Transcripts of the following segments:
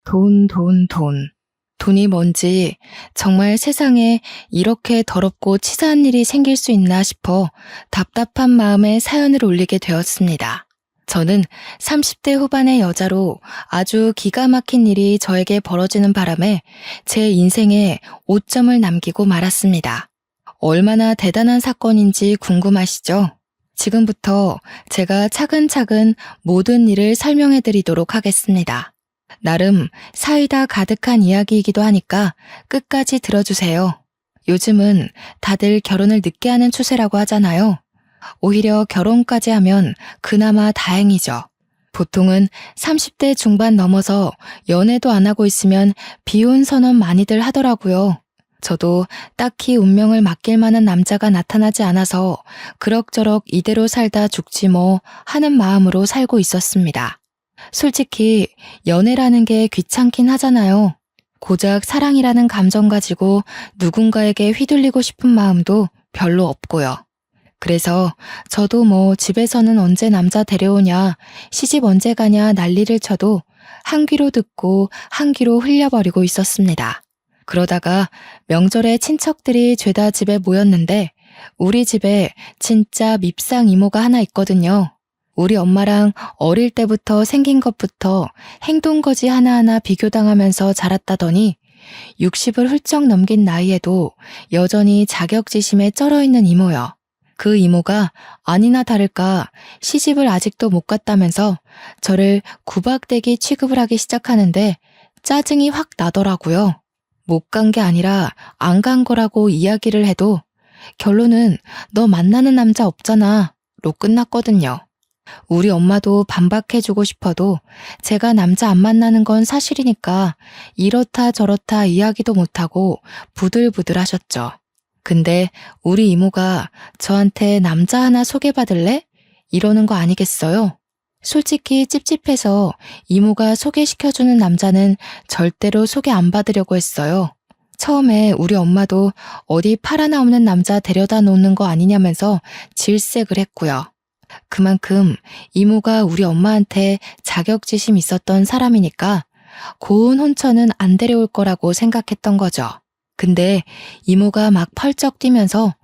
돈, 돈, 돈. 돈이 뭔지 정말 세상에 이렇게 더럽고 치사한 일이 생길 수 있나 싶어 답답한 마음에 사연을 올리게 되었습니다. 저는 30대 후반의 여자로 아주 기가 막힌 일이 저에게 벌어지는 바람에 제 인생에 오점을 남기고 말았습니다. 얼마나 대단한 사건인지 궁금하시죠? 지금부터 제가 차근차근 모든 일을 설명해 드리도록 하겠습니다. 나름 사이다 가득한 이야기이기도 하니까 끝까지 들어주세요. 요즘은 다들 결혼을 늦게 하는 추세라고 하잖아요. 오히려 결혼까지 하면 그나마 다행이죠. 보통은 30대 중반 넘어서 연애도 안 하고 있으면 비혼 선언 많이들 하더라고요. 저도 딱히 운명을 맡길 만한 남자가 나타나지 않아서 그럭저럭 이대로 살다 죽지 뭐 하는 마음으로 살고 있었습니다. 솔직히 연애라는 게 귀찮긴 하잖아요. 고작 사랑이라는 감정 가지고 누군가에게 휘둘리고 싶은 마음도 별로 없고요. 그래서 저도 뭐 집에서는 언제 남자 데려오냐, 시집 언제 가냐 난리를 쳐도 한 귀로 듣고 한 귀로 흘려버리고 있었습니다. 그러다가 명절에 친척들이 죄다 집에 모였는데 우리 집에 진짜 밉상 이모가 하나 있거든요. 우리 엄마랑 어릴 때부터 생긴 것부터 행동거지 하나하나 비교당하면서 자랐다더니 60을 훌쩍 넘긴 나이에도 여전히 자격지심에 쩔어있는 이모요. 그 이모가 아니나 다를까 시집을 아직도 못 갔다면서 저를 구박대기 취급을 하기 시작하는데 짜증이 확 나더라고요. 못 간 게 아니라 안 간 거라고 이야기를 해도 결론은 너 만나는 남자 없잖아 로 끝났거든요. 우리 엄마도 반박해주고 싶어도 제가 남자 안 만나는 건 사실이니까 이렇다 저렇다 이야기도 못하고 부들부들 하셨죠. 근데 우리 이모가 저한테 남자 하나 소개받을래? 이러는 거 아니겠어요? 솔직히 찝찝해서 이모가 소개시켜주는 남자는 절대로 소개 안 받으려고 했어요. 처음에 우리 엄마도 어디 팔 하나 없는 남자 데려다 놓는 거 아니냐면서 질색을 했고요. 그만큼 이모가 우리 엄마한테 자격지심 있었던 사람이니까 고운 혼처는 안 데려올 거라고 생각했던 거죠. 근데 이모가 막 펄쩍 뛰면서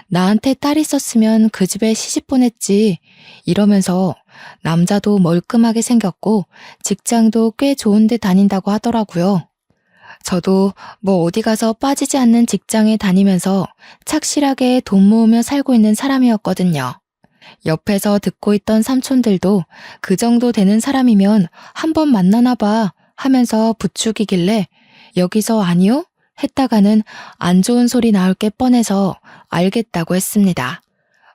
나한테 딸 있었으면 그 집에 시집 보냈지 이러면서 남자도 멀끔하게 생겼고 직장도 꽤 좋은 데 다닌다고 하더라고요. 저도 뭐 어디 가서 빠지지 않는 직장에 다니면서 착실하게 돈 모으며 살고 있는 사람이었거든요. 옆에서 듣고 있던 삼촌들도 그 정도 되는 사람이면 한번 만나나 봐 하면서 부추기길래 여기서 아니요? 했다가는 안 좋은 소리 나올 게 뻔해서 알겠다고 했습니다.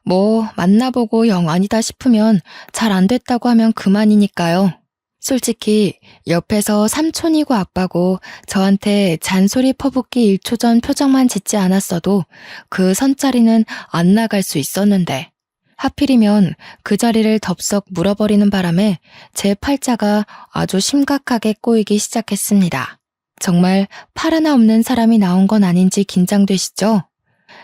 뭐 만나보고 영 아니다 싶으면 잘 안 됐다고 하면 그만이니까요. 솔직히 옆에서 삼촌이고 아빠고 저한테 잔소리 퍼붓기 1초 전 표정만 짓지 않았어도 그 선자리는 안 나갈 수 있었는데 하필이면 그 자리를 덥석 물어버리는 바람에 제 팔자가 아주 심각하게 꼬이기 시작했습니다. 정말 팔 하나 없는 사람이 나온 건 아닌지 긴장되시죠?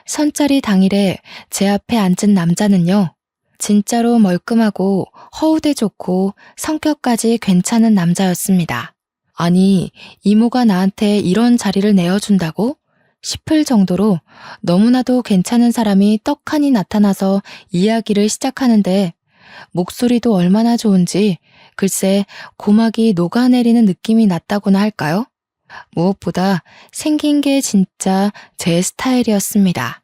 선자리 당일에 제 앞에 앉은 남자는요. 진짜로 멀끔하고 허우대 좋고 성격까지 괜찮은 남자였습니다. 아니, 이모가 나한테 이런 자리를 내어준다고? 싶을 정도로 너무나도 괜찮은 사람이 떡하니 나타나서 이야기를 시작하는데 목소리도 얼마나 좋은지 글쎄 고막이 녹아내리는 느낌이 났다고나 할까요? 무엇보다 생긴 게 진짜 제 스타일이었습니다.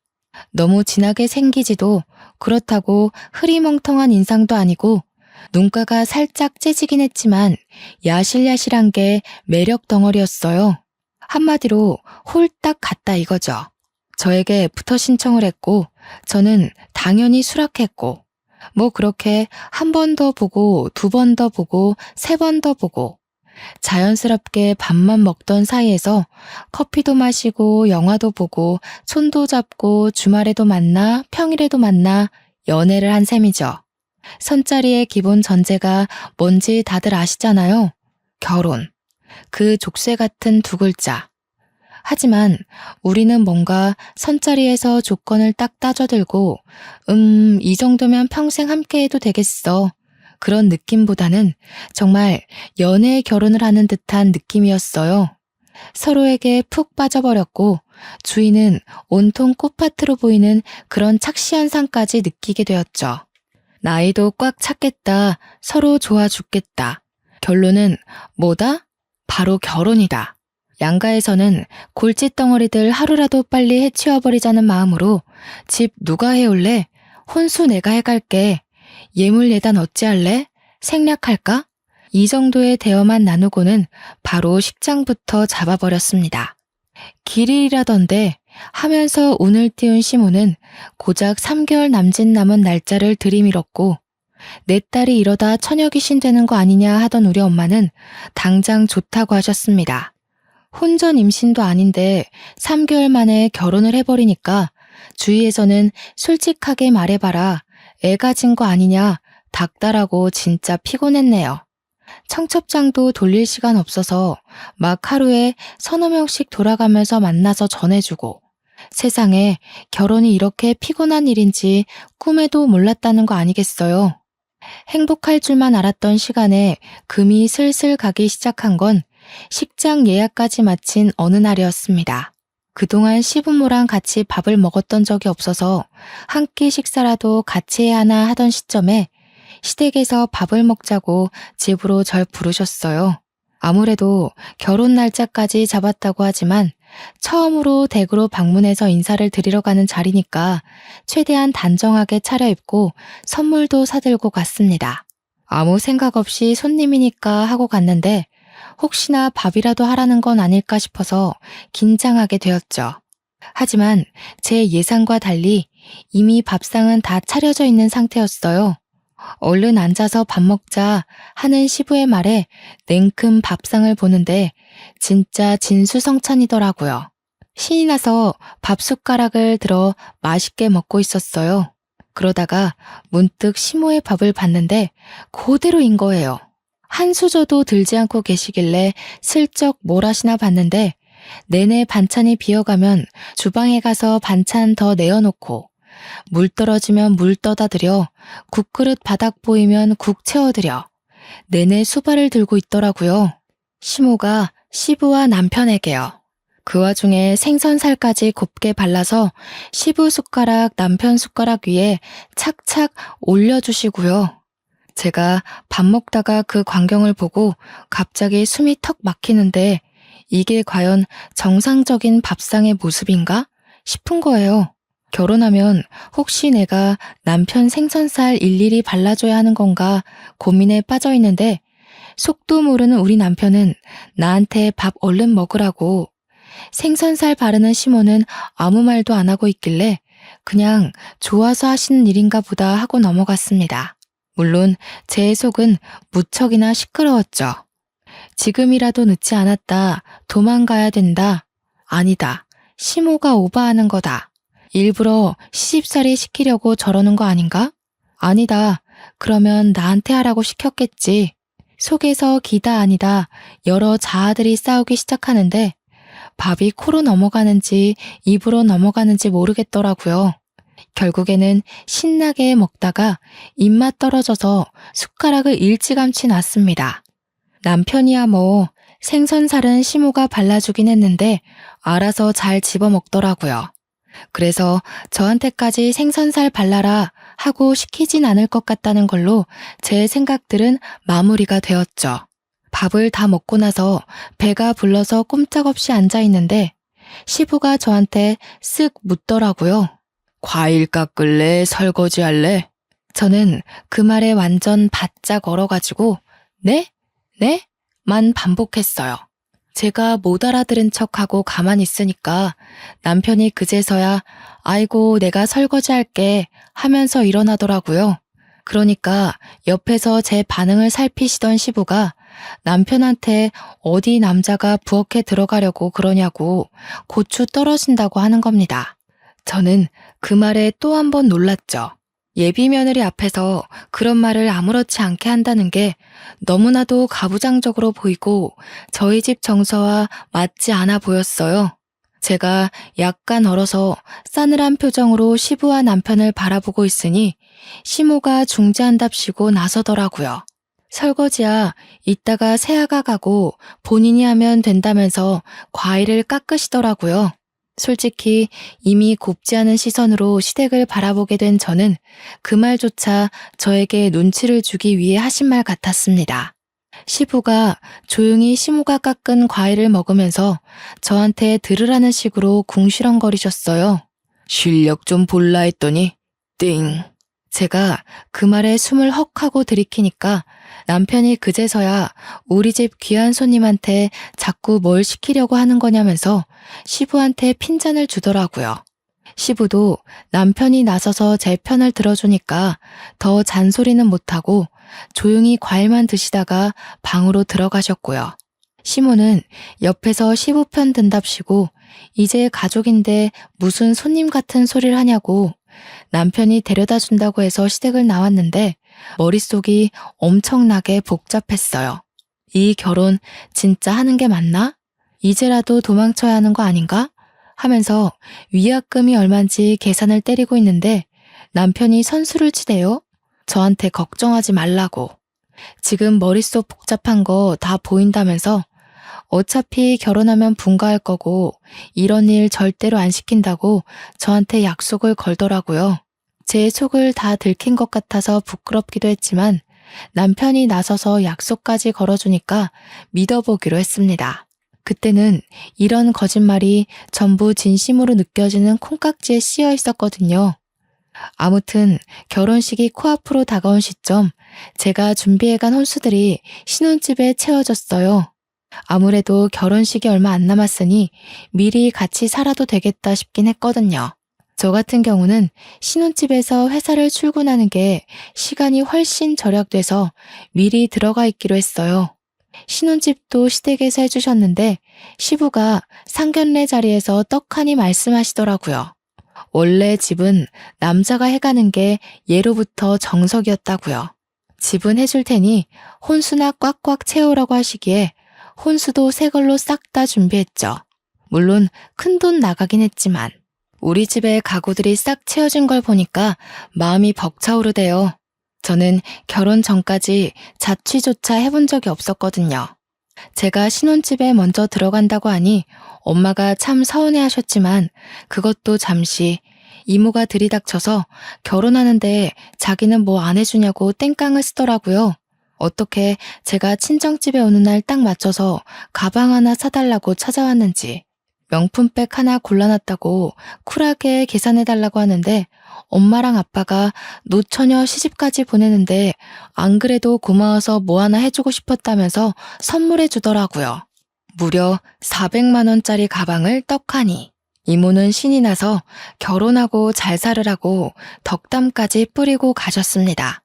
너무 진하게 생기지도 그렇다고 흐리멍텅한 인상도 아니고 눈가가 살짝 째지긴 했지만 야실야실한 게 매력 덩어리였어요. 한마디로 홀딱 같다 이거죠. 저에게 애프터 신청을 했고 저는 당연히 수락했고 뭐 그렇게 한 번 더 보고 두 번 더 보고 세 번 더 보고 자연스럽게 밥만 먹던 사이에서 커피도 마시고 영화도 보고 손도 잡고 주말에도 만나 평일에도 만나 연애를 한 셈이죠. 선자리의 기본 전제가 뭔지 다들 아시잖아요. 결혼. 그 족쇄 같은 두 글자. 하지만 우리는 뭔가 선자리에서 조건을 딱 따져들고 이 정도면 평생 함께해도 되겠어. 그런 느낌보다는 정말 연애 결혼을 하는 듯한 느낌이었어요. 서로에게 푹 빠져버렸고 주위는 온통 꽃밭으로 보이는 그런 착시 현상까지 느끼게 되었죠. 나이도 꽉 찼겠다. 서로 좋아 죽겠다. 결론은 뭐다? 바로 결혼이다. 양가에서는 골칫덩어리들 하루라도 빨리 해치워버리자는 마음으로 집 누가 해올래? 혼수 내가 해갈게. 예물 예단 어찌할래? 생략할까? 이 정도의 대화만 나누고는 바로 식장부터 잡아버렸습니다. 길일이라던데 하면서 운을 띄운 시모는 고작 3개월 남짓 남은 날짜를 들이밀었고 내 딸이 이러다 처녀귀신 되는 거 아니냐 하던 우리 엄마는 당장 좋다고 하셨습니다. 혼전 임신도 아닌데 3개월 만에 결혼을 해버리니까 주위에서는 솔직하게 말해봐라. 애 가진 거 아니냐 닥달하고 진짜 피곤했네요. 청첩장도 돌릴 시간 없어서 막 하루에 서너 명씩 돌아가면서 만나서 전해주고 세상에 결혼이 이렇게 피곤한 일인지 꿈에도 몰랐다는 거 아니겠어요. 행복할 줄만 알았던 시간에 금이 슬슬 가기 시작한 건 식장 예약까지 마친 어느 날이었습니다. 그동안 시부모랑 같이 밥을 먹었던 적이 없어서 한 끼 식사라도 같이 해야 하나 하던 시점에 시댁에서 밥을 먹자고 집으로 절 부르셨어요. 아무래도 결혼 날짜까지 잡았다고 하지만 처음으로 댁으로 방문해서 인사를 드리러 가는 자리니까 최대한 단정하게 차려입고 선물도 사들고 갔습니다. 아무 생각 없이 손님이니까 하고 갔는데 혹시나 밥이라도 하라는 건 아닐까 싶어서 긴장하게 되었죠. 하지만 제 예상과 달리 이미 밥상은 다 차려져 있는 상태였어요. 얼른 앉아서 밥 먹자 하는 시부의 말에 냉큼 밥상을 보는데 진짜 진수성찬이더라고요. 신이 나서 밥 숟가락을 들어 맛있게 먹고 있었어요. 그러다가 문득 시모의 밥을 봤는데 그대로인 거예요. 한 수저도 들지 않고 계시길래 슬쩍 뭘 하시나 봤는데 내내 반찬이 비어가면 주방에 가서 반찬 더 내어놓고 물 떨어지면 물 떠다 드려 국그릇 바닥 보이면 국 채워드려 내내 수발을 들고 있더라고요. 시모가 시부와 남편에게요. 그 와중에 생선살까지 곱게 발라서 시부 숟가락 남편 숟가락 위에 착착 올려주시고요. 제가 밥 먹다가 그 광경을 보고 갑자기 숨이 턱 막히는데 이게 과연 정상적인 밥상의 모습인가 싶은 거예요. 결혼하면 혹시 내가 남편 생선살 일일이 발라줘야 하는 건가 고민에 빠져 있는데 속도 모르는 우리 남편은 나한테 밥 얼른 먹으라고 생선살 바르는 시모는 아무 말도 안 하고 있길래 그냥 좋아서 하시는 일인가 보다 하고 넘어갔습니다. 물론 제 속은 무척이나 시끄러웠죠. 지금이라도 늦지 않았다. 도망가야 된다. 아니다. 시모가 오버하는 거다. 일부러 시집살이 시키려고 저러는 거 아닌가? 아니다. 그러면 나한테 하라고 시켰겠지. 속에서 기다 아니다 여러 자아들이 싸우기 시작하는데 밥이 코로 넘어가는지 입으로 넘어가는지 모르겠더라고요. 결국에는 신나게 먹다가 입맛 떨어져서 숟가락을 일찌감치 놨습니다. 남편이야 뭐 생선살은 시모가 발라주긴 했는데 알아서 잘 집어먹더라고요. 그래서 저한테까지 생선살 발라라 하고 시키진 않을 것 같다는 걸로 제 생각들은 마무리가 되었죠. 밥을 다 먹고 나서 배가 불러서 꼼짝없이 앉아있는데 시부가 저한테 쓱 묻더라고요. 과일 깎을래? 설거지 할래? 저는 그 말에 완전 바짝 얼어가지고 네? 네? 만 반복했어요. 제가 못 알아들은 척하고 가만히 있으니까 남편이 그제서야 아이고 내가 설거지 할게 하면서 일어나더라고요. 그러니까 옆에서 제 반응을 살피시던 시부가 남편한테 어디 남자가 부엌에 들어가려고 그러냐고 고추 떨어진다고 하는 겁니다. 저는 그 말에 또 한 번 놀랐죠. 예비 며느리 앞에서 그런 말을 아무렇지 않게 한다는 게 너무나도 가부장적으로 보이고 저희 집 정서와 맞지 않아 보였어요. 제가 약간 얼어서 싸늘한 표정으로 시부와 남편을 바라보고 있으니 시모가 중재한답시고 나서더라고요. 설거지야 이따가 세아가 가고 본인이 하면 된다면서 과일을 깎으시더라고요. 솔직히 이미 곱지 않은 시선으로 시댁을 바라보게 된 저는 그 말조차 저에게 눈치를 주기 위해 하신 말 같았습니다. 시부가 조용히 시모가 깎은 과일을 먹으면서 저한테 들으라는 식으로 궁시렁거리셨어요. 실력 좀 볼라 했더니 띵. 제가 그 말에 숨을 헉 하고 들이키니까 남편이 그제서야 우리 집 귀한 손님한테 자꾸 뭘 시키려고 하는 거냐면서 시부한테 핀잔을 주더라고요. 시부도 남편이 나서서 제 편을 들어주니까 더 잔소리는 못하고 조용히 과일만 드시다가 방으로 들어가셨고요. 시모는 옆에서 시부 편 든답시고 이제 가족인데 무슨 손님 같은 소리를 하냐고 남편이 데려다 준다고 해서 시댁을 나왔는데 머릿속이 엄청나게 복잡했어요. 이 결혼 진짜 하는 게 맞나? 이제라도 도망쳐야 하는 거 아닌가? 하면서 위약금이 얼만지 계산을 때리고 있는데 남편이 선수를 치대요. 저한테 걱정하지 말라고. 지금 머릿속 복잡한 거 다 보인다면서 어차피 결혼하면 분가할 거고 이런 일 절대로 안 시킨다고 저한테 약속을 걸더라고요. 제 속을 다 들킨 것 같아서 부끄럽기도 했지만 남편이 나서서 약속까지 걸어주니까 믿어보기로 했습니다. 그때는 이런 거짓말이 전부 진심으로 느껴지는 콩깍지에 씌어 있었거든요. 아무튼 결혼식이 코앞으로 다가온 시점 제가 준비해간 혼수들이 신혼집에 채워졌어요. 아무래도 결혼식이 얼마 안 남았으니 미리 같이 살아도 되겠다 싶긴 했거든요. 저 같은 경우는 신혼집에서 회사를 출근하는 게 시간이 훨씬 절약돼서 미리 들어가 있기로 했어요. 신혼집도 시댁에서 해주셨는데 시부가 상견례 자리에서 떡하니 말씀하시더라고요. 원래 집은 남자가 해가는 게 예로부터 정석이었다고요. 집은 해줄 테니 혼수나 꽉꽉 채우라고 하시기에 혼수도 새 걸로 싹 다 준비했죠. 물론 큰돈 나가긴 했지만 우리 집에 가구들이 싹 채워진 걸 보니까 마음이 벅차오르대요. 저는 결혼 전까지 자취조차 해본 적이 없었거든요. 제가 신혼집에 먼저 들어간다고 하니 엄마가 참 서운해하셨지만 그것도 잠시 이모가 들이닥쳐서 결혼하는데 자기는 뭐 안 해주냐고 땡깡을 쓰더라고요. 어떻게 제가 친정집에 오는 날 딱 맞춰서 가방 하나 사달라고 찾아왔는지 명품백 하나 골라놨다고 쿨하게 계산해달라고 하는데 엄마랑 아빠가 노처녀 시집까지 보내는데 안 그래도 고마워서 뭐 하나 해주고 싶었다면서 선물해 주더라고요. 무려 400만 원짜리 가방을 떡하니. 이모는 신이 나서 결혼하고 잘 살으라고 덕담까지 뿌리고 가셨습니다.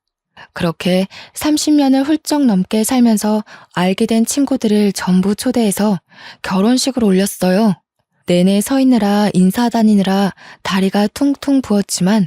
그렇게 30년을 훌쩍 넘게 살면서 알게 된 친구들을 전부 초대해서 결혼식을 올렸어요. 내내 서 있느라 인사 다니느라 다리가 퉁퉁 부었지만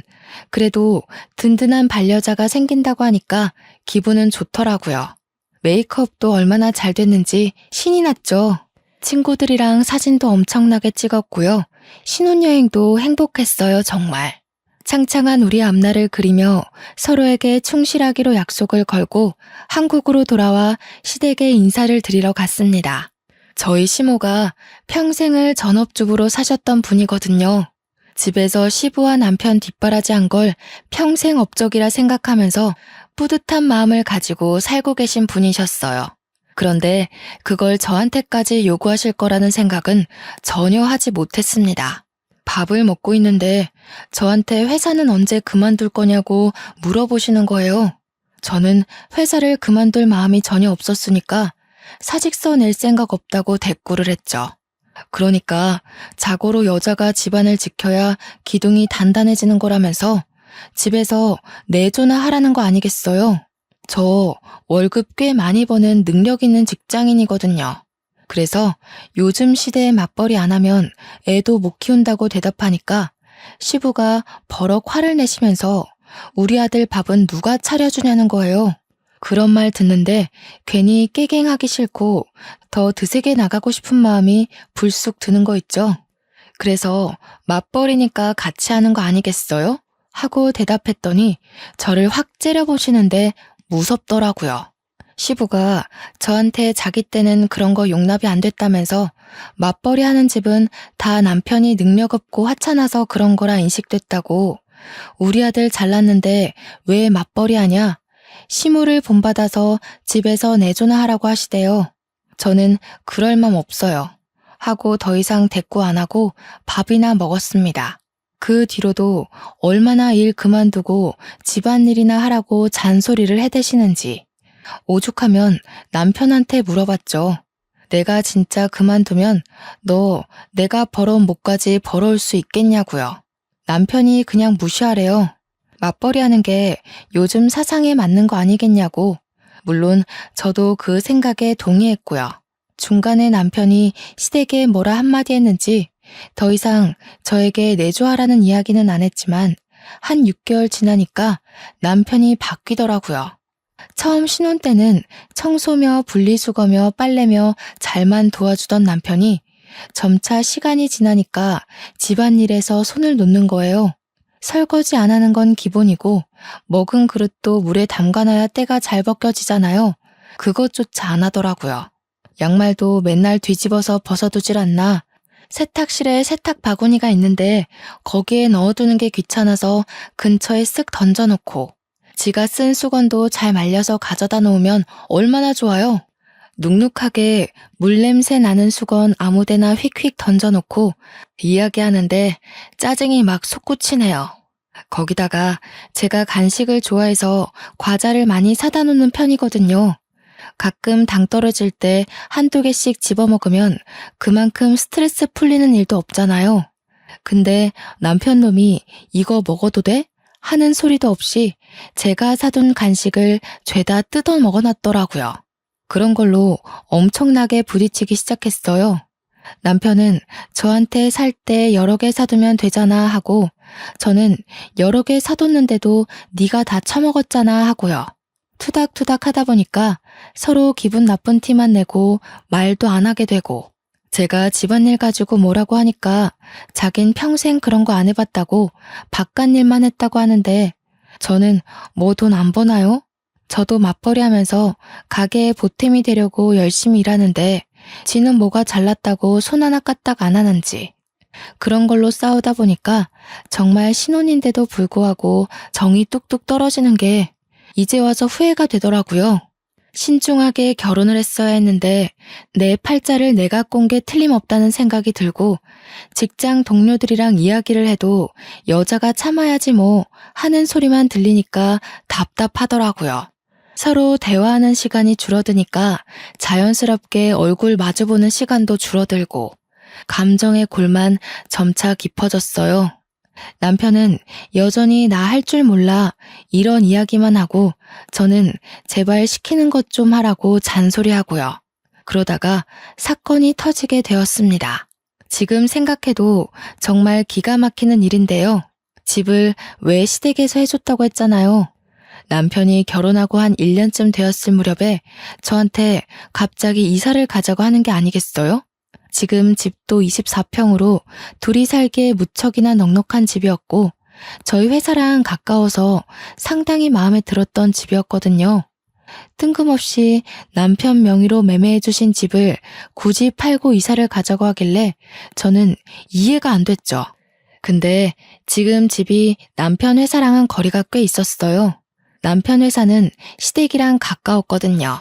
그래도 든든한 반려자가 생긴다고 하니까 기분은 좋더라고요. 메이크업도 얼마나 잘 됐는지 신이 났죠. 친구들이랑 사진도 엄청나게 찍었고요. 신혼여행도 행복했어요, 정말. 창창한 우리 앞날을 그리며 서로에게 충실하기로 약속을 걸고 한국으로 돌아와 시댁에 인사를 드리러 갔습니다. 저희 시모가 평생을 전업주부로 사셨던 분이거든요. 집에서 시부와 남편 뒷바라지한 걸 평생 업적이라 생각하면서 뿌듯한 마음을 가지고 살고 계신 분이셨어요. 그런데 그걸 저한테까지 요구하실 거라는 생각은 전혀 하지 못했습니다. 밥을 먹고 있는데 저한테 회사는 언제 그만둘 거냐고 물어보시는 거예요. 저는 회사를 그만둘 마음이 전혀 없었으니까 사직서 낼 생각 없다고 대꾸를 했죠. 그러니까 자고로 여자가 집안을 지켜야 기둥이 단단해지는 거라면서 집에서 내조나 하라는 거 아니겠어요? 저 월급 꽤 많이 버는 능력 있는 직장인이거든요. 그래서 요즘 시대에 맞벌이 안 하면 애도 못 키운다고 대답하니까 시부가 버럭 화를 내시면서 우리 아들 밥은 누가 차려주냐는 거예요. 그런 말 듣는데 괜히 깨갱하기 싫고 더 드세게 나가고 싶은 마음이 불쑥 드는 거 있죠. 그래서 맞벌이니까 같이 하는 거 아니겠어요? 하고 대답했더니 저를 확 째려보시는데 무섭더라고요. 시부가 저한테 자기 때는 그런 거 용납이 안 됐다면서 맞벌이 하는 집은 다 남편이 능력 없고 하찮아서 그런 거라 인식됐다고, 우리 아들 잘났는데 왜 맞벌이 하냐? 시무를 본받아서 집에서 내조나 하라고 하시대요. 저는 그럴 맘 없어요. 하고 더 이상 대꾸 안 하고 밥이나 먹었습니다. 그 뒤로도 얼마나 일 그만두고 집안일이나 하라고 잔소리를 해대시는지 오죽하면 남편한테 물어봤죠. 내가 진짜 그만두면 너 내가 벌어온 목까지 벌어올 수 있겠냐고요. 남편이 그냥 무시하래요. 맞벌이 하는 게 요즘 사상에 맞는 거 아니겠냐고. 물론 저도 그 생각에 동의했고요. 중간에 남편이 시댁에 뭐라 한마디 했는지 더 이상 저에게 내조하라는 이야기는 안 했지만 한 6개월 지나니까 남편이 바뀌더라고요. 처음 신혼 때는 청소며 분리수거며 빨래며 잘만 도와주던 남편이 점차 시간이 지나니까 집안일에서 손을 놓는 거예요. 설거지 안 하는 건 기본이고 먹은 그릇도 물에 담가놔야 때가 잘 벗겨지잖아요. 그것조차 안 하더라고요. 양말도 맨날 뒤집어서 벗어두질 않나. 세탁실에 세탁 바구니가 있는데 거기에 넣어두는 게 귀찮아서 근처에 쓱 던져놓고, 지가 쓴 수건도 잘 말려서 가져다 놓으면 얼마나 좋아요. 눅눅하게 물냄새 나는 수건 아무데나 휙휙 던져놓고 이야기하는데 짜증이 막 솟구치네요. 거기다가 제가 간식을 좋아해서 과자를 많이 사다 놓는 편이거든요. 가끔 당 떨어질 때 한두 개씩 집어먹으면 그만큼 스트레스 풀리는 일도 없잖아요. 근데 남편 놈이 이거 먹어도 돼? 하는 소리도 없이 제가 사둔 간식을 죄다 뜯어 먹어놨더라고요. 그런 걸로 엄청나게 부딪히기 시작했어요. 남편은 저한테 살 때 여러 개 사두면 되잖아 하고, 저는 여러 개 사뒀는데도 네가 다 처먹었잖아 하고요. 투닥투닥 하다 보니까 서로 기분 나쁜 티만 내고 말도 안 하게 되고, 제가 집안일 가지고 뭐라고 하니까 자긴 평생 그런 거 안 해봤다고 바깥일만 했다고 하는데, 저는 뭐 돈 안 버나요? 저도 맞벌이 하면서 가게에 보탬이 되려고 열심히 일하는데 지는 뭐가 잘났다고 손 하나 까딱 안 하는지, 그런 걸로 싸우다 보니까 정말 신혼인데도 불구하고 정이 뚝뚝 떨어지는 게 이제 와서 후회가 되더라고요. 신중하게 결혼을 했어야 했는데 내 팔자를 내가 꼰 게 틀림없다는 생각이 들고, 직장 동료들이랑 이야기를 해도 여자가 참아야지 뭐 하는 소리만 들리니까 답답하더라고요. 서로 대화하는 시간이 줄어드니까 자연스럽게 얼굴 마주보는 시간도 줄어들고 감정의 골만 점차 깊어졌어요. 남편은 여전히 나 할 줄 몰라 이런 이야기만 하고, 저는 제발 시키는 것 좀 하라고 잔소리하고요. 그러다가 사건이 터지게 되었습니다. 지금 생각해도 정말 기가 막히는 일인데요. 집을 왜 시댁에서 해줬다고 했잖아요. 남편이 결혼하고 한 1년쯤 되었을 무렵에 저한테 갑자기 이사를 가자고 하는 게 아니겠어요? 지금 집도 24평으로 둘이 살기에 무척이나 넉넉한 집이었고 저희 회사랑 가까워서 상당히 마음에 들었던 집이었거든요. 뜬금없이 남편 명의로 매매해 주신 집을 굳이 팔고 이사를 가자고 하길래 저는 이해가 안 됐죠. 근데 지금 집이 남편 회사랑은 거리가 꽤 있었어요. 남편 회사는 시댁이랑 가까웠거든요.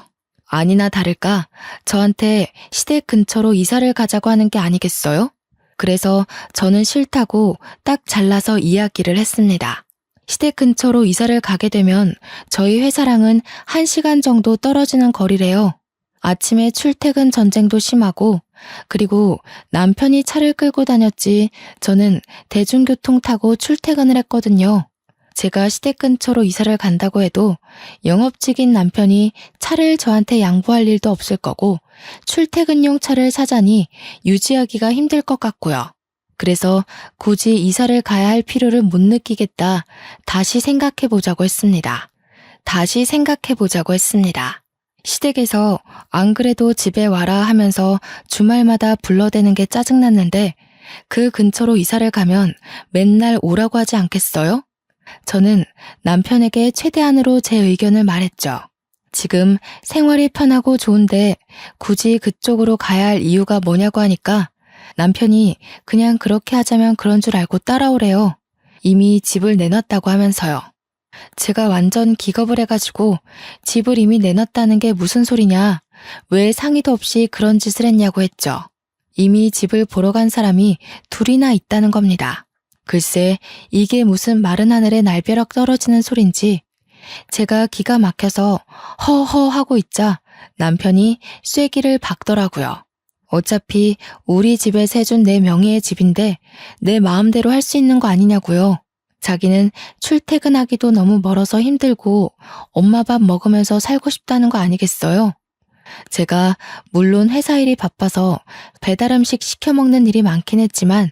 아니나 다를까 저한테 시댁 근처로 이사를 가자고 하는 게 아니겠어요? 그래서 저는 싫다고 딱 잘라서 이야기를 했습니다. 시댁 근처로 이사를 가게 되면 저희 회사랑은 1시간 정도 떨어지는 거리래요. 아침에 출퇴근 전쟁도 심하고, 그리고 남편이 차를 끌고 다녔지 저는 대중교통 타고 출퇴근을 했거든요. 제가 시댁 근처로 이사를 간다고 해도 영업직인 남편이 차를 저한테 양보할 일도 없을 거고 출퇴근용 차를 사자니 유지하기가 힘들 것 같고요. 그래서 굳이 이사를 가야 할 필요를 못 느끼겠다. 다시 생각해보자고 했습니다. 시댁에서 안 그래도 집에 와라 하면서 주말마다 불러대는 게 짜증났는데 그 근처로 이사를 가면 맨날 오라고 하지 않겠어요? 저는 남편에게 최대한으로 제 의견을 말했죠. 지금 생활이 편하고 좋은데 굳이 그쪽으로 가야 할 이유가 뭐냐고 하니까 남편이 그냥 그렇게 하자면 그런 줄 알고 따라오래요. 이미 집을 내놨다고 하면서요. 제가 완전 기겁을 해가지고 집을 이미 내놨다는 게 무슨 소리냐, 왜 상의도 없이 그런 짓을 했냐고 했죠. 이미 집을 보러 간 사람이 둘이나 있다는 겁니다. 글쎄 이게 무슨 마른 하늘에 날벼락 떨어지는 소린지 제가 기가 막혀서 허허 하고 있자 남편이 쐐기를 박더라고요. 어차피 우리 집에서 해준 내 명의의 집인데 내 마음대로 할 수 있는 거 아니냐고요. 자기는 출퇴근하기도 너무 멀어서 힘들고 엄마 밥 먹으면서 살고 싶다는 거 아니겠어요? 제가 물론 회사 일이 바빠서 배달 음식 시켜 먹는 일이 많긴 했지만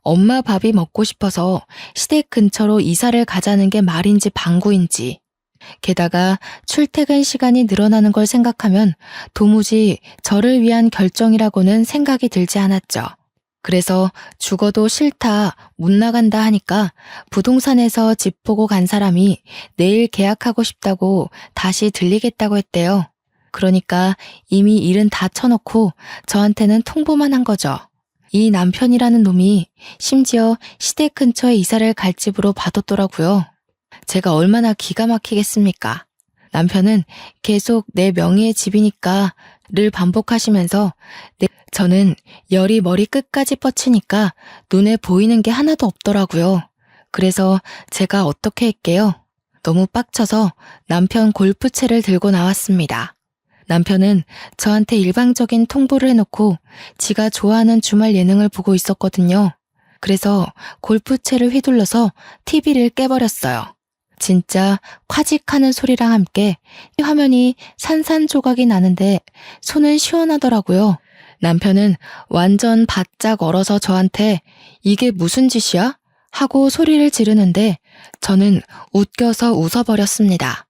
엄마 밥이 먹고 싶어서 시댁 근처로 이사를 가자는 게 말인지 방구인지, 게다가 출퇴근 시간이 늘어나는 걸 생각하면 도무지 저를 위한 결정이라고는 생각이 들지 않았죠. 그래서 죽어도 싫다, 못 나간다 하니까 부동산에서 집 보고 간 사람이 내일 계약하고 싶다고 다시 들리겠다고 했대요. 그러니까 이미 일은 다 쳐놓고 저한테는 통보만 한 거죠. 이 남편이라는 놈이 심지어 시댁 근처에 이사를 갈 집으로 봐뒀더라고요. 제가 얼마나 기가 막히겠습니까? 남편은 계속 내 명의의 집이니까 를 반복하시면서 저는 열이 머리 끝까지 뻗치니까 눈에 보이는 게 하나도 없더라고요. 그래서 제가 어떻게 할게요? 너무 빡쳐서 남편 골프채를 들고 나왔습니다. 남편은 저한테 일방적인 통보를 해놓고 지가 좋아하는 주말 예능을 보고 있었거든요. 그래서 골프채를 휘둘러서 TV를 깨버렸어요. 진짜 콰직하는 소리랑 함께 화면이 산산조각이 나는데 손은 시원하더라고요. 남편은 완전 바짝 얼어서 저한테 이게 무슨 짓이야? 하고 소리를 지르는데 저는 웃겨서 웃어버렸습니다.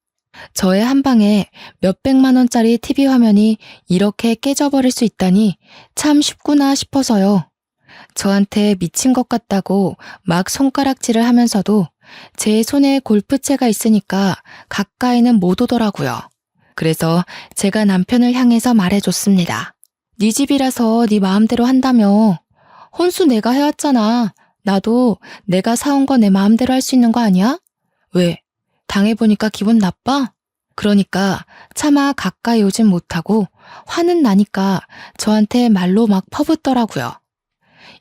저의 한 방에 몇백만 원짜리 TV 화면이 이렇게 깨져버릴 수 있다니 참 쉽구나 싶어서요. 저한테 미친 것 같다고 막 손가락질을 하면서도 제 손에 골프채가 있으니까 가까이는 못 오더라고요. 그래서 제가 남편을 향해서 말해줬습니다. 네 집이라서 네 마음대로 한다며. 혼수 내가 해왔잖아. 나도 내가 사온 거 내 마음대로 할 수 있는 거 아니야? 왜? 당해보니까 기분 나빠? 그러니까 차마 가까이 오진 못하고 화는 나니까 저한테 말로 막 퍼붓더라고요.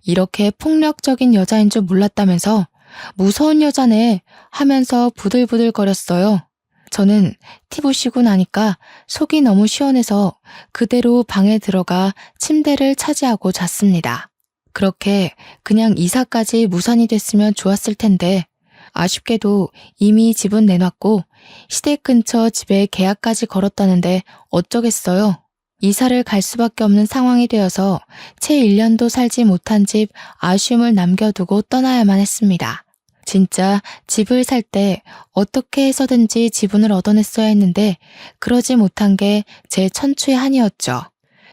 이렇게 폭력적인 여자인 줄 몰랐다면서 무서운 여자네 하면서 부들부들거렸어요. 저는 티 부시고 나니까 속이 너무 시원해서 그대로 방에 들어가 침대를 차지하고 잤습니다. 그렇게 그냥 이사까지 무산이 됐으면 좋았을 텐데 아쉽게도 이미 집은 내놨고 시댁 근처 집에 계약까지 걸었다는데 어쩌겠어요. 이사를 갈 수밖에 없는 상황이 되어서 채 1년도 살지 못한 집 아쉬움을 남겨두고 떠나야만 했습니다. 진짜 집을 살 때 어떻게 해서든지 지분을 얻어냈어야 했는데 그러지 못한 게 제 천추의 한이었죠.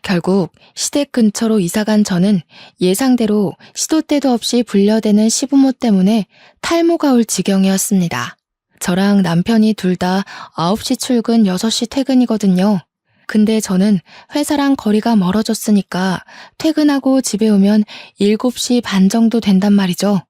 결국 시댁 근처로 이사간 저는 예상대로 시도 때도 없이 불려대는 시부모 때문에 탈모가 올 지경이었습니다. 저랑 남편이 둘 다 9시 출근 6시 퇴근이거든요. 근데 저는 회사랑 거리가 멀어졌으니까 퇴근하고 집에 오면 7시 반 정도 된단 말이죠.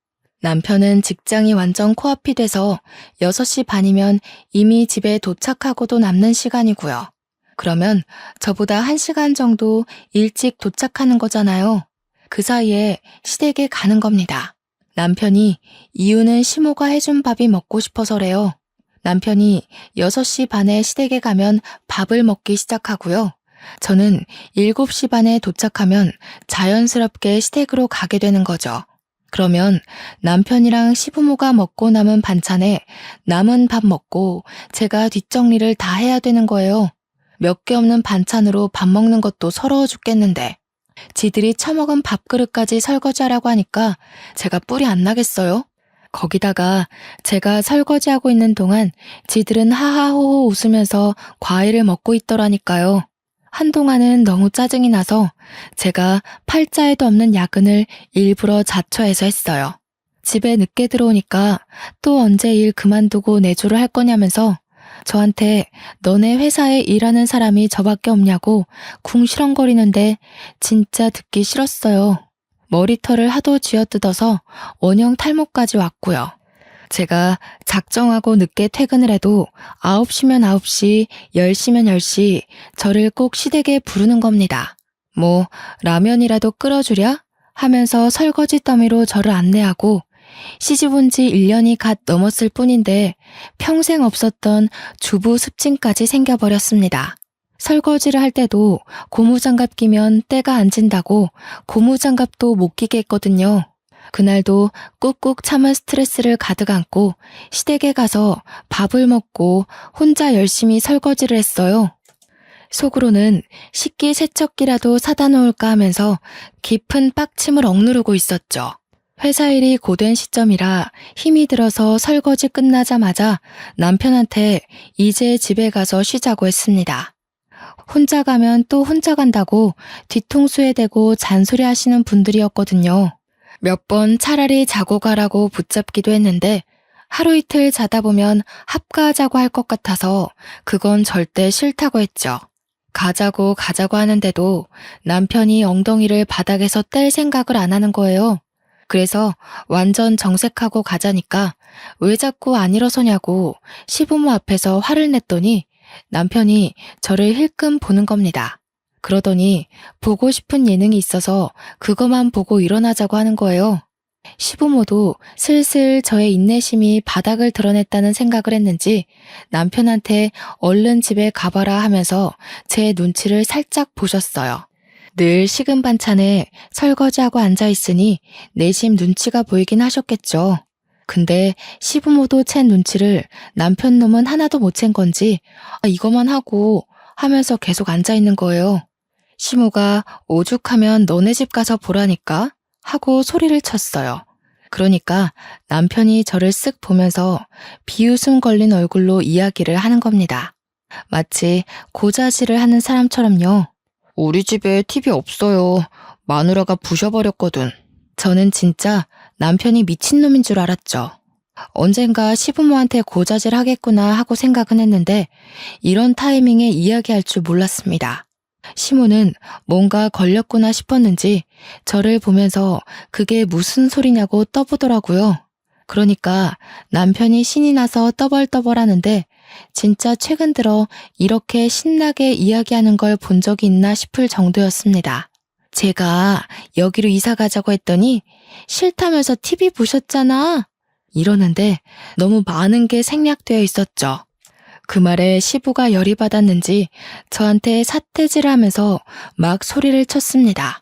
남편은 직장이 완전 코앞이 돼서 6시 반이면 이미 집에 도착하고도 남는 시간이고요. 그러면 저보다 1시간 정도 일찍 도착하는 거잖아요. 그 사이에 시댁에 가는 겁니다. 남편이 이유는 시모가 해준 밥이 먹고 싶어서래요. 남편이 6시 반에 시댁에 가면 밥을 먹기 시작하고요. 저는 7시 반에 도착하면 자연스럽게 시댁으로 가게 되는 거죠. 그러면 남편이랑 시부모가 먹고 남은 반찬에 남은 밥 먹고 제가 뒷정리를 다 해야 되는 거예요. 몇 개 없는 반찬으로 밥 먹는 것도 서러워 죽겠는데 지들이 처먹은 밥그릇까지 설거지하라고 하니까 제가 뿔이 안 나겠어요? 거기다가 제가 설거지하고 있는 동안 지들은 하하호호 웃으면서 과일을 먹고 있더라니까요. 한동안은 너무 짜증이 나서 제가 팔자에도 없는 야근을 일부러 자처해서 했어요. 집에 늦게 들어오니까 또 언제 일 그만두고 내조를 할 거냐면서 저한테 너네 회사에 일하는 사람이 저밖에 없냐고 궁시렁거리는데 진짜 듣기 싫었어요. 머리털을 하도 쥐어뜯어서 원형 탈모까지 왔고요. 제가 작정하고 늦게 퇴근을 해도 9시면 9시, 10시면 10시 저를 꼭 시댁에 부르는 겁니다. 뭐 라면이라도 끓여주랴? 하면서 설거지 더미로 저를 안내하고 시집 온 지 1년이 갓 넘었을 뿐인데 평생 없었던 주부 습진까지 생겨버렸습니다. 설거지를 할 때도 고무장갑 끼면 때가 안 진다고 고무장갑도 못 끼게 했거든요. 그날도 꾹꾹 참은 스트레스를 가득 안고 시댁에 가서 밥을 먹고 혼자 열심히 설거지를 했어요. 속으로는 식기세척기라도 사다 놓을까 하면서 깊은 빡침을 억누르고 있었죠. 회사 일이 고된 시점이라 힘이 들어서 설거지 끝나자마자 남편한테 이제 집에 가서 쉬자고 했습니다. 혼자 가면 또 혼자 간다고 뒤통수에 대고 잔소리 하시는 분들이었거든요. 몇 번 차라리 자고 가라고 붙잡기도 했는데 하루 이틀 자다 보면 합가하자고 할 것 같아서 그건 절대 싫다고 했죠. 가자고 하는데도 남편이 엉덩이를 바닥에서 뗄 생각을 안 하는 거예요. 그래서 완전 정색하고 가자니까 왜 자꾸 안 일어서냐고 시부모 앞에서 화를 냈더니 남편이 저를 힐끔 보는 겁니다. 그러더니 보고 싶은 예능이 있어서 그것만 보고 일어나자고 하는 거예요. 시부모도 슬슬 저의 인내심이 바닥을 드러냈다는 생각을 했는지 남편한테 얼른 집에 가봐라 하면서 제 눈치를 살짝 보셨어요. 늘 식은 반찬에 설거지하고 앉아있으니 내심 눈치가 보이긴 하셨겠죠. 근데 시부모도 챈 눈치를 남편 놈은 하나도 못 챈 건지 이거만 하고 하면서 계속 앉아있는 거예요. 시모가 오죽하면 너네 집 가서 보라니까 하고 소리를 쳤어요. 그러니까 남편이 저를 쓱 보면서 비웃음 걸린 얼굴로 이야기를 하는 겁니다. 마치 고자질을 하는 사람처럼요. 우리 집에 TV 없어요. 마누라가 부셔버렸거든. 저는 진짜 남편이 미친놈인 줄 알았죠. 언젠가 시부모한테 고자질 하겠구나 하고 생각은 했는데 이런 타이밍에 이야기할 줄 몰랐습니다. 시모는 뭔가 걸렸구나 싶었는지 저를 보면서 그게 무슨 소리냐고 떠보더라고요. 그러니까 남편이 신이 나서 떠벌떠벌하는데 진짜 최근 들어 이렇게 신나게 이야기하는 걸 본 적이 있나 싶을 정도였습니다. 제가 여기로 이사 가자고 했더니 싫다면서 TV 보셨잖아. 이러는데 너무 많은 게 생략되어 있었죠. 그 말에 시부가 열이 받았는지 저한테 삿대질을 하면서 막 소리를 쳤습니다.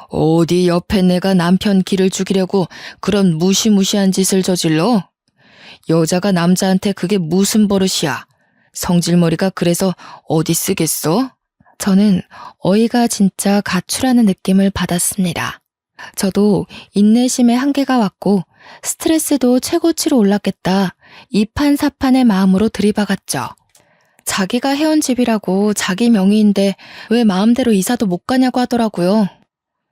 어디 옆에 내가 남편 기를 죽이려고 그런 무시무시한 짓을 저질러? 여자가 남자한테 그게 무슨 버릇이야? 성질머리가 그래서 어디 쓰겠어? 저는 어이가 진짜 가출하는 느낌을 받았습니다. 저도 인내심의 한계가 왔고 스트레스도 최고치로 올랐겠다. 이판사판의 마음으로 들이박았죠. 자기가 해온 집이라고 자기 명의인데 왜 마음대로 이사도 못 가냐고 하더라고요.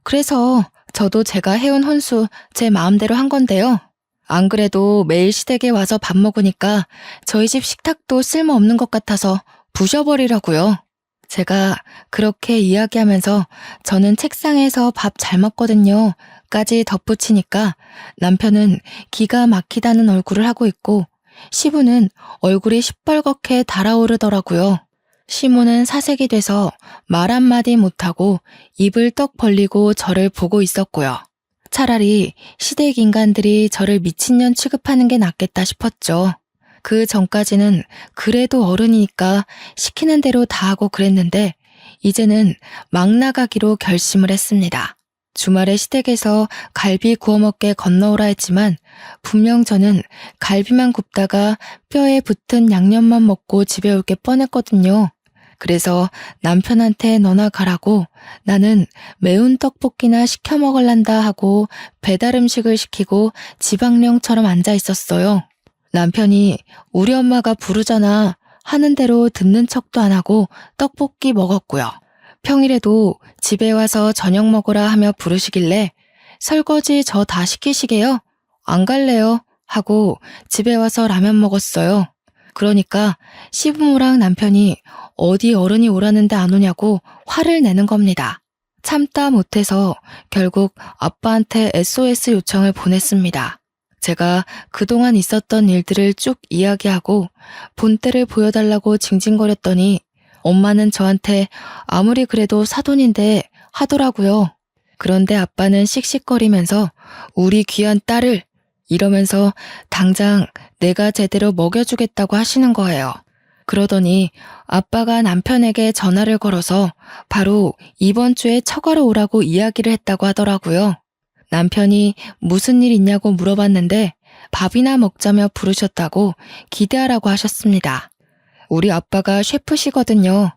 그래서 저도 제가 해온 혼수 제 마음대로 한 건데요. 안 그래도 매일 시댁에 와서 밥 먹으니까 저희 집 식탁도 쓸모없는 것 같아서 부셔버리라고요. 제가 그렇게 이야기하면서 저는 책상에서 밥 잘 먹거든요. 까지 덧붙이니까 남편은 기가 막히다는 얼굴을 하고 있고 시부는 얼굴이 시뻘겋게 달아오르더라고요. 시모는 사색이 돼서 말 한마디 못하고 입을 떡 벌리고 저를 보고 있었고요. 차라리 시댁 인간들이 저를 미친년 취급하는 게 낫겠다 싶었죠. 그 전까지는 그래도 어른이니까 시키는 대로 다 하고 그랬는데 이제는 막 나가기로 결심을 했습니다. 주말에 시댁에서 갈비 구워 먹게 건너오라 했지만 분명 저는 갈비만 굽다가 뼈에 붙은 양념만 먹고 집에 올 게 뻔했거든요. 그래서 남편한테 너나 가라고 나는 매운 떡볶이나 시켜 먹을란다 하고 배달 음식을 시키고 지방령처럼 앉아 있었어요. 남편이 우리 엄마가 부르잖아 하는 대로 듣는 척도 안 하고 떡볶이 먹었고요. 평일에도 집에 와서 저녁 먹으라 하며 부르시길래 설거지 저 다 시키시게요? 안 갈래요? 하고 집에 와서 라면 먹었어요. 그러니까 시부모랑 남편이 어디 어른이 오라는데 안 오냐고 화를 내는 겁니다. 참다 못해서 결국 아빠한테 SOS 요청을 보냈습니다. 제가 그동안 있었던 일들을 쭉 이야기하고 본때를 보여달라고 징징거렸더니 엄마는 저한테 아무리 그래도 사돈인데 하더라고요. 그런데 아빠는 씩씩거리면서 우리 귀한 딸을 이러면서 당장 내가 제대로 먹여주겠다고 하시는 거예요. 그러더니 아빠가 남편에게 전화를 걸어서 바로 이번 주에 처가로 오라고 이야기를 했다고 하더라고요. 남편이 무슨 일 있냐고 물어봤는데 밥이나 먹자며 부르셨다고 기대하라고 하셨습니다. 우리 아빠가 셰프시거든요.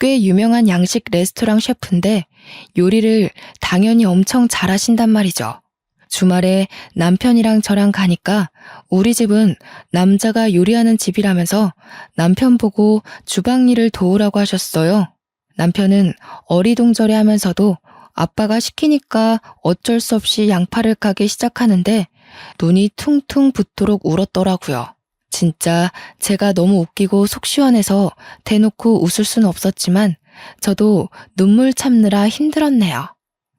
꽤 유명한 양식 레스토랑 셰프인데 요리를 당연히 엄청 잘하신단 말이죠. 주말에 남편이랑 저랑 가니까 우리 집은 남자가 요리하는 집이라면서 남편 보고 주방 일을 도우라고 하셨어요. 남편은 어리둥절해 하면서도 아빠가 시키니까 어쩔 수 없이 양파를 까기 시작하는데 눈이 퉁퉁 붓도록 울었더라고요. 진짜 제가 너무 웃기고 속 시원해서 대놓고 웃을 수는 없었지만 저도 눈물 참느라 힘들었네요.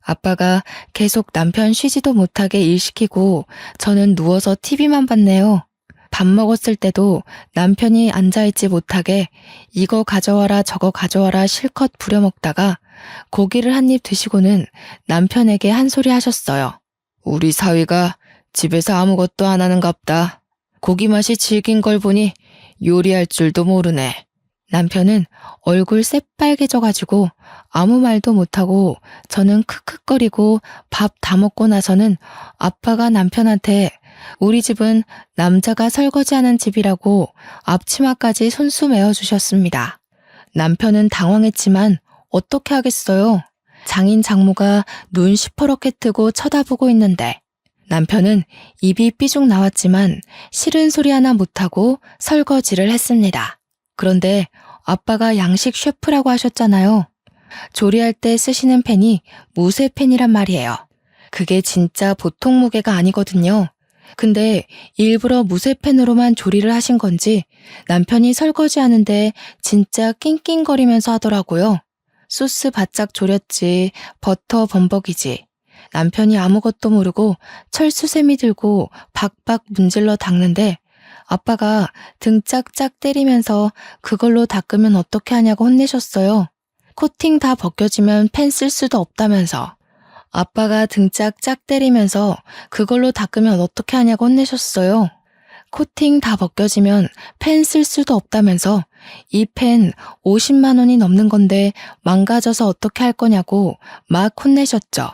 아빠가 계속 남편 쉬지도 못하게 일 시키고 저는 누워서 TV만 봤네요. 밥 먹었을 때도 남편이 앉아있지 못하게 이거 가져와라 저거 가져와라 실컷 부려먹다가 고기를 한 입 드시고는 남편에게 한 소리 하셨어요. 우리 사위가 집에서 아무것도 안 하는갑다. 고기 맛이 질긴 걸 보니 요리할 줄도 모르네. 남편은 얼굴 새빨개져가지고 아무 말도 못하고 저는 크크거리고 밥 다 먹고 나서는 아빠가 남편한테 우리 집은 남자가 설거지하는 집이라고 앞치마까지 손수 메어주셨습니다. 남편은 당황했지만 어떻게 하겠어요? 장인 장모가 눈 시퍼렇게 뜨고 쳐다보고 있는데 남편은 입이 삐죽 나왔지만 싫은 소리 하나 못하고 설거지를 했습니다. 그런데 아빠가 양식 셰프라고 하셨잖아요. 조리할 때 쓰시는 팬이 무쇠팬이란 말이에요. 그게 진짜 보통 무게가 아니거든요. 근데 일부러 무쇠팬으로만 조리를 하신 건지 남편이 설거지하는데 진짜 낑낑거리면서 하더라고요. 소스 바짝 졸였지 버터 범벅이지. 남편이 아무것도 모르고 철수세미 들고 박박 문질러 닦는데 아빠가 등 짝짝 때리면서 그걸로 닦으면 어떻게 하냐고 혼내셨어요. 코팅 다 벗겨지면 펜 쓸 수도 없다면서. 아빠가 등 짝짝 때리면서 그걸로 닦으면 어떻게 하냐고 혼내셨어요. 코팅 다 벗겨지면 펜 쓸 수도 없다면서 이 펜 50만 원이 넘는 건데 망가져서 어떻게 할 거냐고 막 혼내셨죠.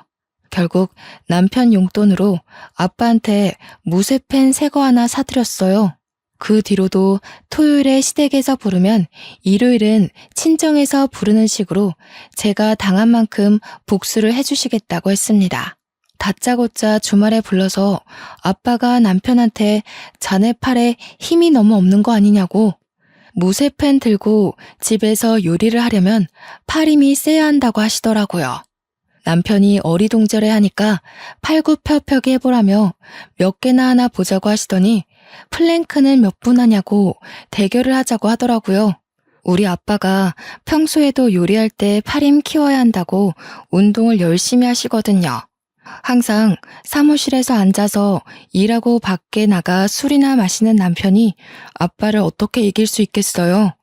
결국 남편 용돈으로 아빠한테 무쇠펜 새거 하나 사드렸어요. 그 뒤로도 토요일에 시댁에서 부르면 일요일은 친정에서 부르는 식으로 제가 당한 만큼 복수를 해주시겠다고 했습니다. 다짜고짜 주말에 불러서 아빠가 남편한테 자네 팔에 힘이 너무 없는 거 아니냐고 무쇠펜 들고 집에서 요리를 하려면 팔 힘이 세야 한다고 하시더라고요. 남편이 어리둥절해 하니까 팔굽혀펴기 해보라며 몇 개나 하나 보자고 하시더니 플랭크는 몇 분 하냐고 대결을 하자고 하더라고요. 우리 아빠가 평소에도 요리할 때 팔힘 키워야 한다고 운동을 열심히 하시거든요. 항상 사무실에서 앉아서 일하고 밖에 나가 술이나 마시는 남편이 아빠를 어떻게 이길 수 있겠어요?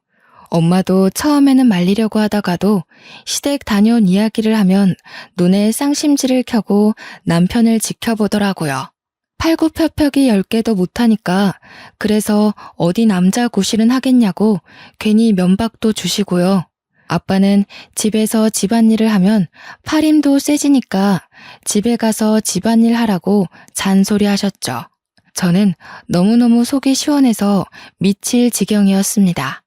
엄마도 처음에는 말리려고 하다가도 시댁 다녀온 이야기를 하면 눈에 쌍심지를 켜고 남편을 지켜보더라고요. 팔굽혀펴기 10개도 못하니까 그래서 어디 남자 구실은 하겠냐고 괜히 면박도 주시고요. 아빠는 집에서 집안일을 하면 팔힘도 세지니까 집에 가서 집안일 하라고 잔소리 하셨죠. 저는 너무너무 속이 시원해서 미칠 지경이었습니다.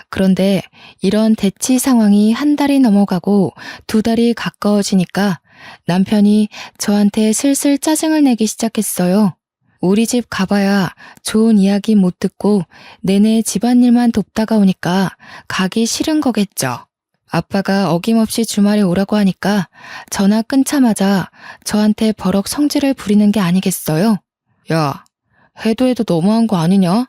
그런데 이런 대치 상황이 한 달이 넘어가고 두 달이 가까워지니까 남편이 저한테 슬슬 짜증을 내기 시작했어요. 우리 집 가봐야 좋은 이야기 못 듣고 내내 집안일만 돕다가 오니까 가기 싫은 거겠죠. 아빠가 어김없이 주말에 오라고 하니까 전화 끊자마자 저한테 버럭 성질을 부리는 게 아니겠어요? 야, 해도 해도 너무한 거 아니냐?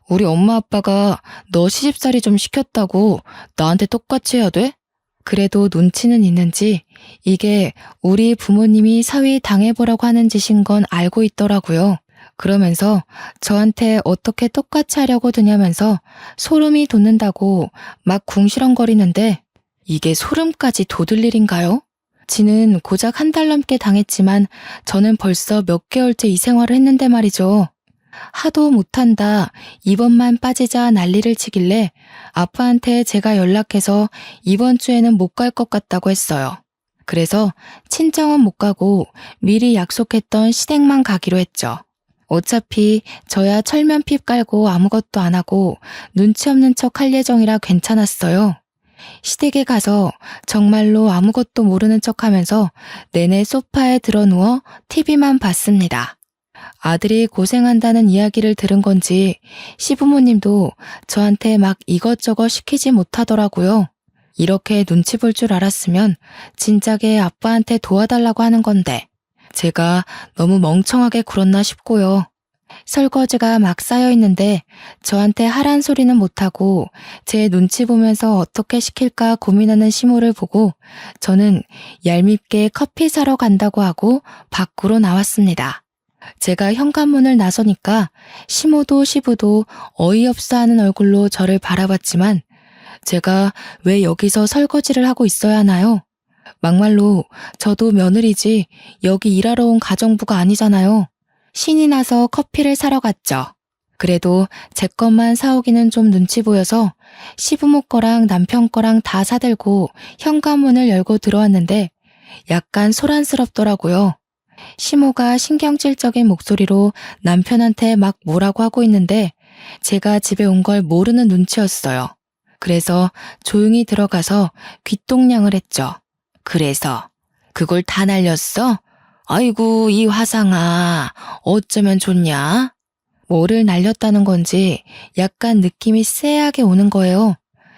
우리 엄마 아빠가 너 시집살이 좀 시켰다고 나한테 똑같이 해야 돼? 그래도 눈치는 있는지 이게 우리 부모님이 사위 당해보라고 하는 짓인 건 알고 있더라고요. 그러면서 저한테 어떻게 똑같이 하려고 드냐면서 소름이 돋는다고 막 궁시렁거리는데 이게 소름까지 돋을 일인가요? 지는 고작 한 달 넘게 당했지만 저는 벌써 몇 개월째 이 생활을 했는데 말이죠. 하도 못한다, 이번만 빠지자 난리를 치길래 아빠한테 제가 연락해서 이번 주에는 못 갈 것 같다고 했어요. 그래서 친정은 못 가고 미리 약속했던 시댁만 가기로 했죠. 어차피 저야 철면핍 깔고 아무것도 안 하고 눈치 없는 척 할 예정이라 괜찮았어요. 시댁에 가서 정말로 아무것도 모르는 척 하면서 내내 소파에 드러누워 TV만 봤습니다. 아들이 고생한다는 이야기를 들은 건지 시부모님도 저한테 막 이것저것 시키지 못하더라고요. 이렇게 눈치 볼 줄 알았으면 진작에 아빠한테 도와달라고 하는 건데 제가 너무 멍청하게 굴었나 싶고요. 설거지가 막 쌓여 있는데 저한테 하란 소리는 못하고 제 눈치 보면서 어떻게 시킬까 고민하는 시모를 보고 저는 얄밉게 커피 사러 간다고 하고 밖으로 나왔습니다. 제가 현관문을 나서니까 시모도 시부도 어이없어 하는 얼굴로 저를 바라봤지만 제가 왜 여기서 설거지를 하고 있어야 하나요? 막말로 저도 며느리지 여기 일하러 온 가정부가 아니잖아요. 신이 나서 커피를 사러 갔죠. 그래도 제 것만 사오기는 좀 눈치 보여서 시부모 거랑 남편 거랑 다 사들고 현관문을 열고 들어왔는데 약간 소란스럽더라고요. 시모가 신경질적인 목소리로 남편한테 막 뭐라고 하고 있는데 제가 집에 온 걸 모르는 눈치였어요. 그래서 조용히 들어가서 귓동냥을 했죠. 그래서 그걸 다 날렸어? 아이고 이 화상아 어쩌면 좋냐? 뭐를 날렸다는 건지 약간 느낌이 쎄하게 오는 거예요.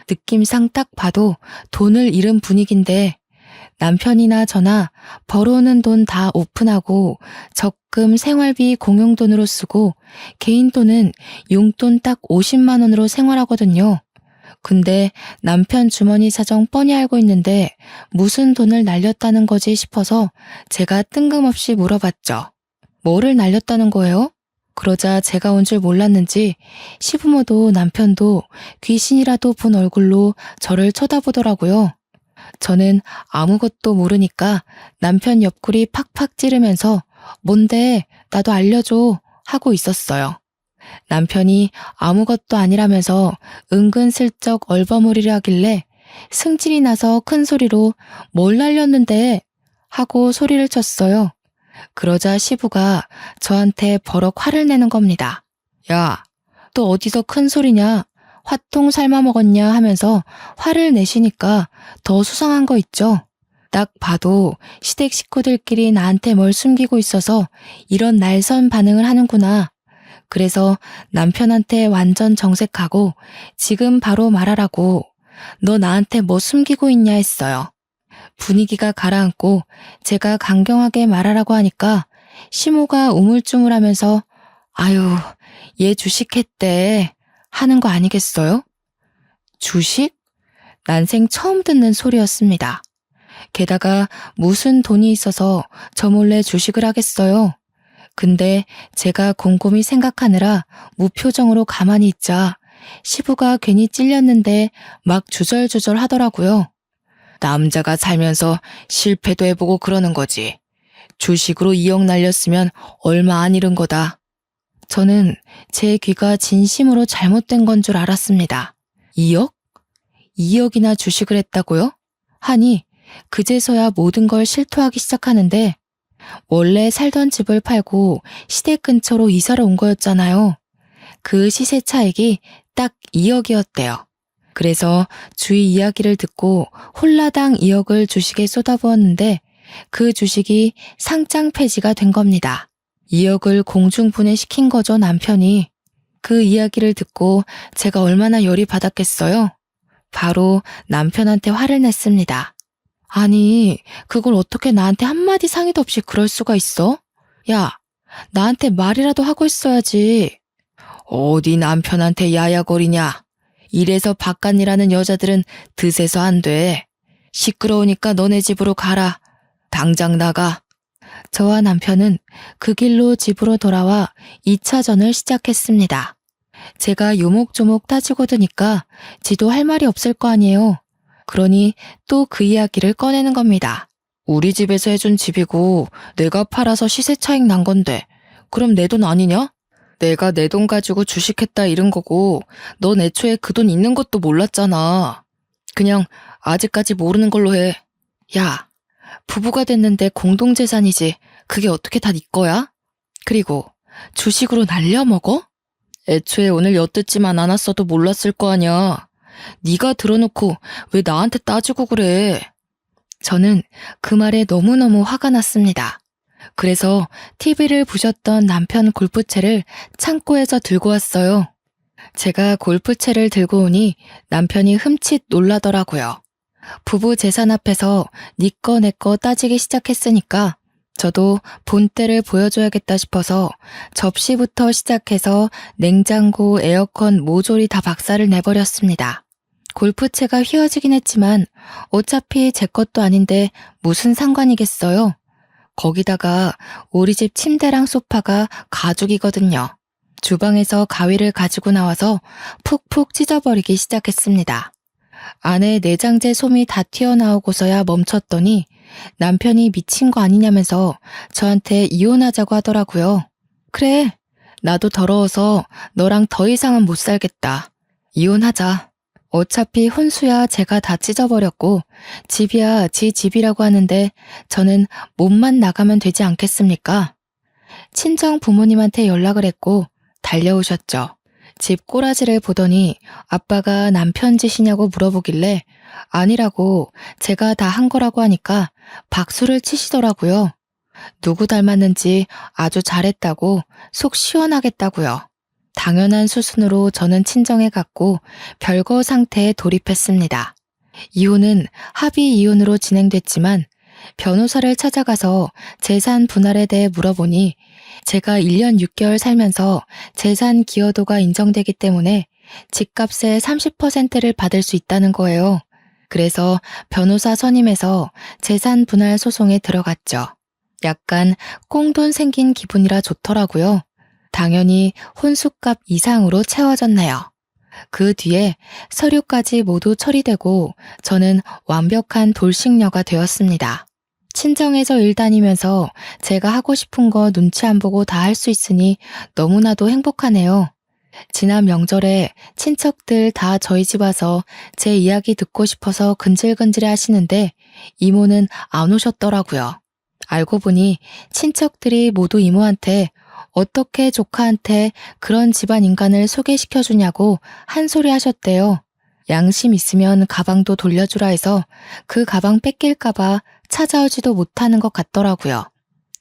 느낌상 딱 봐도 돈을 잃은 분위기인데 남편이나 저나 벌어오는 돈 다 오픈하고 적금 생활비 공용돈으로 쓰고 개인 돈은 용돈 딱 50만 원으로 생활하거든요. 근데 남편 주머니 사정 뻔히 알고 있는데 무슨 돈을 날렸다는 거지 싶어서 제가 뜬금없이 물어봤죠. 뭐를 날렸다는 거예요? 그러자 제가 온 줄 몰랐는지 시부모도 남편도 귀신이라도 본 얼굴로 저를 쳐다보더라고요. 저는 아무것도 모르니까 남편 옆구리 팍팍 찌르면서 뭔데 나도 알려줘 하고 있었어요. 남편이 아무것도 아니라면서 은근슬쩍 얼버무리려 하길래 승질이 나서 큰 소리로 뭘 날렸는데 하고 소리를 쳤어요. 그러자 시부가 저한테 버럭 화를 내는 겁니다. 야, 또 어디서 큰 소리냐? 화통 삶아 먹었냐 하면서 화를 내시니까 더 수상한 거 있죠. 딱 봐도 시댁 식구들끼리 나한테 뭘 숨기고 있어서 이런 날선 반응을 하는구나. 그래서 남편한테 완전 정색하고 지금 바로 말하라고 너 나한테 뭐 숨기고 있냐 했어요. 분위기가 가라앉고 제가 강경하게 말하라고 하니까 시모가 우물쭈물하면서 아유 얘 주식했대 하는 거 아니겠어요? 주식? 난생 처음 듣는 소리였습니다. 게다가 무슨 돈이 있어서 저 몰래 주식을 하겠어요. 근데 제가 곰곰이 생각하느라 무표정으로 가만히 있자 시부가 괜히 찔렸는데 막 주절주절 하더라고요. 남자가 살면서 실패도 해보고 그러는 거지. 주식으로 2억 날렸으면 얼마 안 잃은 거다. 저는 제 귀가 진심으로 잘못된 건 줄 알았습니다. 2억? 2억이나 주식을 했다고요? 하니 그제서야 모든 걸 실토하기 시작하는데 원래 살던 집을 팔고 시댁 근처로 이사를 온 거였잖아요. 그 시세 차익이 딱 2억이었대요. 그래서 주위 이야기를 듣고 홀라당 2억을 주식에 쏟아부었는데 그 주식이 상장 폐지가 된 겁니다. 2억을 공중분해시킨 거죠, 남편이. 그 이야기를 듣고 제가 얼마나 열이 받았겠어요? 바로 남편한테 화를 냈습니다. 아니, 그걸 어떻게 나한테 한마디 상의도 없이 그럴 수가 있어? 야, 나한테 말이라도 하고 있어야지. 어디 남편한테 야야거리냐. 이래서 바깥일하는 여자들은 드세서 안 돼. 시끄러우니까 너네 집으로 가라. 당장 나가. 저와 남편은 그 길로 집으로 돌아와 2차전을 시작했습니다. 제가 요목조목 따지고 드니까 지도 할 말이 없을 거 아니에요. 그러니 또 그 이야기를 꺼내는 겁니다. 우리 집에서 해준 집이고 내가 팔아서 시세 차익 난 건데 그럼 내 돈 아니냐? 내가 내 돈 가지고 주식했다 이런 거고 넌 애초에 그 돈 있는 것도 몰랐잖아. 그냥 아직까지 모르는 걸로 해. 야, 부부가 됐는데 공동재산이지. 그게 어떻게 다 네 거야? 그리고 주식으로 날려먹어? 애초에 오늘 엿듣지만 않았어도 몰랐을 거 아냐. 네가 들어놓고 왜 나한테 따지고 그래? 저는 그 말에 너무너무 화가 났습니다. 그래서 TV를 부셨던 남편 골프채를 창고에서 들고 왔어요. 제가 골프채를 들고 오니 남편이 흠칫 놀라더라고요. 부부 재산 앞에서 네 거 내 거 따지기 시작했으니까 저도 본때를 보여줘야겠다 싶어서 접시부터 시작해서 냉장고, 에어컨, 모조리 다 박살을 내버렸습니다. 골프채가 휘어지긴 했지만 어차피 제 것도 아닌데 무슨 상관이겠어요. 거기다가 우리 집 침대랑 소파가 가죽이거든요. 주방에서 가위를 가지고 나와서 푹푹 찢어버리기 시작했습니다. 안에 내장재 솜이 다 튀어나오고서야 멈췄더니 남편이 미친 거 아니냐면서 저한테 이혼하자고 하더라고요. 그래, 나도 더러워서 너랑 더 이상은 못 살겠다. 이혼하자. 어차피 혼수야 제가 다 찢어버렸고 집이야 지 집이라고 하는데 저는 몸만 나가면 되지 않겠습니까? 친정 부모님한테 연락을 했고 달려오셨죠. 집 꼬라지를 보더니 아빠가 남편 짓이냐고 물어보길래 아니라고 제가 다 한 거라고 하니까 박수를 치시더라고요. 누구 닮았는지 아주 잘했다고 속 시원하겠다고요. 당연한 수순으로 저는 친정에 갔고 별거 상태에 돌입했습니다. 이혼은 합의 이혼으로 진행됐지만 변호사를 찾아가서 재산 분할에 대해 물어보니 제가 1년 6개월 살면서 재산 기여도가 인정되기 때문에 집값의 30%를 받을 수 있다는 거예요. 그래서 변호사 선임해서 재산 분할 소송에 들어갔죠. 약간 꽁돈 생긴 기분이라 좋더라고요. 당연히 혼수값 이상으로 채워졌네요. 그 뒤에 서류까지 모두 처리되고 저는 완벽한 돌싱녀가 되었습니다. 친정에서 일 다니면서 제가 하고 싶은 거 눈치 안 보고 다 할 수 있으니 너무나도 행복하네요. 지난 명절에 친척들 다 저희 집 와서 제 이야기 듣고 싶어서 근질근질해 하시는데 이모는 안 오셨더라고요. 알고 보니 친척들이 모두 이모한테 어떻게 조카한테 그런 집안 인간을 소개시켜주냐고 한 소리 하셨대요. 양심 있으면 가방도 돌려주라 해서 그 가방 뺏길까봐 찾아오지도 못하는 것 같더라고요.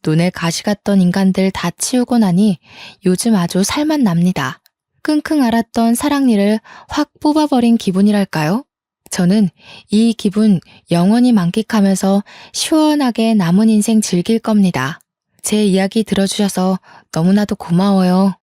눈에 가시 갔던 인간들 다 치우고 나니 요즘 아주 살만 납니다. 끙끙 앓았던 사랑니를 확 뽑아버린 기분이랄까요? 저는 이 기분 영원히 만끽하면서 시원하게 남은 인생 즐길 겁니다. 제 이야기 들어주셔서 너무나도 고마워요.